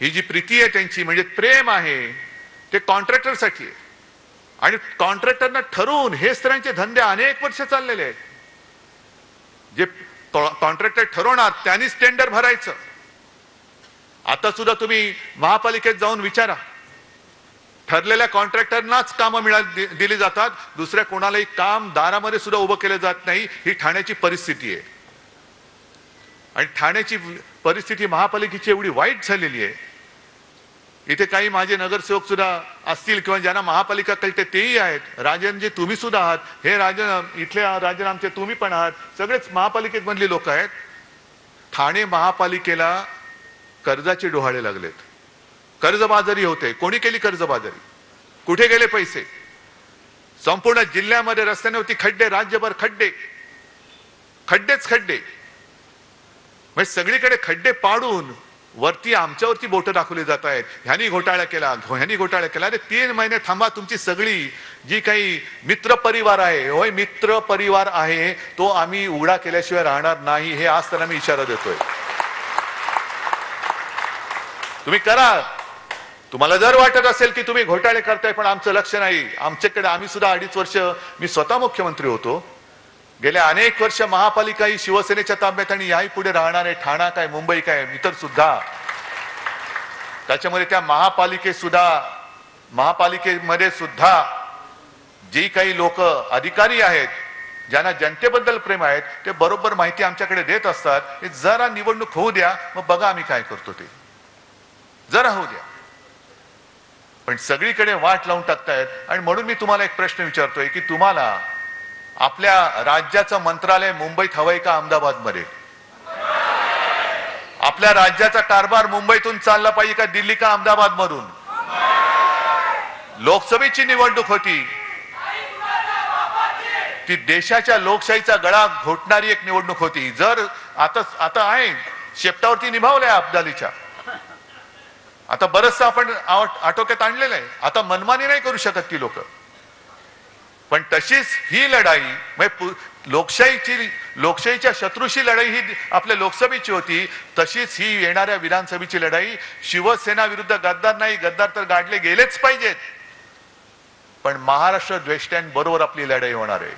ही जी प्रीती आहे त्यांची म्हणजे प्रेम आहे ते कॉन्ट्रॅक्टरसाठी आहे आणि कॉन्ट्रॅक्टरना ठरवून हे स्त्रियांचे धंदे अनेक वर्ष चाललेले आहेत. जे कॉन्ट्रॅक्टर ठरवणार त्यांनीच टेंडर भरायचं. आता सुद्धा तुम्ही महापालिकेत जाऊन विचारा, ठरलेल्या कॉन्ट्रॅक्टरनाच कामं दिली जातात, दुसऱ्या कोणालाही काम दारामध्ये सुद्धा उभं केलं जात नाही. ही ठाण्याची परिस्थिती आहे आणि ठाण्याची परिस्थिती महापालिकेची एवढी वाईट झालेली आहे. इथे काही माझे नगरसेवक सुद्धा असतील किंवा ज्यांना महापालिका कळते तेही आहेत. राजनजी तुम्ही सुद्धा आहात, हे राजन इथले राजन आमचे तुम्ही पण आहात, सगळेच महापालिकेत मधली लोक आहेत. ठाणे महापालिकेला कर्जाचे डोहाळे लागलेत, कर्जबाजारी होते. कोणी केली कर्जबाजारी? कुठे गेले पैसे? संपूर्ण जिल्ह्यामध्ये रस्त्यांवरती खड्डे, राज्यभर खड्डे, खड्डेच खड्डे. म्हणजे सगळीकडे खड्डे पाडून वरती आमच्यावरती बोट दाखवली जात आहेत. ह्यानी घोटाळा केला, ह्यानी घोटाळा केला. अरे 3 महिने थांबा. तुमची सगळी जी काही मित्र परिवार आहे, होय मित्र परिवार आहे, तो आम्ही उघडा केल्याशिवाय राहणार नाही. हे आज त्यांना मी इशारा देतोय. तुम्ही करा. तुम्हाला जर वाटत असेल की तुम्ही घोटाळे करताय पण आमचं लक्ष नाही, आमच्याकडे आम्ही सुद्धा 2.5 वर्ष मी स्वतः मुख्यमंत्री होतो. गेल्या अनेक वर्ष महापालिका ही शिवसेनेच्या ताब्यात आणि याही पुढे राहणार आहे. ठाणा काय, मुंबई काय, इतर सुद्धा. त्याच्यामध्ये त्या महापालिकेमध्ये सुद्धा जी काही लोक अधिकारी आहेत, ज्यांना जनतेबद्दल प्रेम आहेत, ते बरोबर माहिती आमच्याकडे देत असतात. हे जरा निवडणूक होऊ द्या, मग बघा आम्ही काय करतो ते. जरा होऊ द्या. पण सगळीकडे वाट लावून टाकतायत. आणि म्हणून मी तुम्हाला एक प्रश्न विचारतोय की तुम्हाला आपल्या राज्याचं मंत्रालय मुंबईत हवंय का अहमदाबाद मध्ये? आपल्या राज्याचा कारभार मुंबईतून चालला पाहिजे का दिल्ली का अहमदाबाद मधून? लोकसभेची निवडणूक होती, ती देशाच्या लोकशाहीचा गळा घोटणारी एक निवडणूक होती. जर आता आहे शेपटावरती निभावलंय अब्दालीच्या, आता बरंचसं आपण आटोक्यात आणलेलं आहे. आता मनमानी नाही करू शकत ती लोक. पण तशीच ही लढाई म्हणजे लोकशाहीच्या शत्रूशी लढाई ही आपल्या लोकसभेची होती, तशीच ही येणाऱ्या विधानसभेची लढाई शिवसेना विरुद्ध गद्दार नाही. गद्दार तर गाडले गेलेच पाहिजेत, पण महाराष्ट्र द्वेष्ट्यांबरोबर आपली लढाई होणार आहे.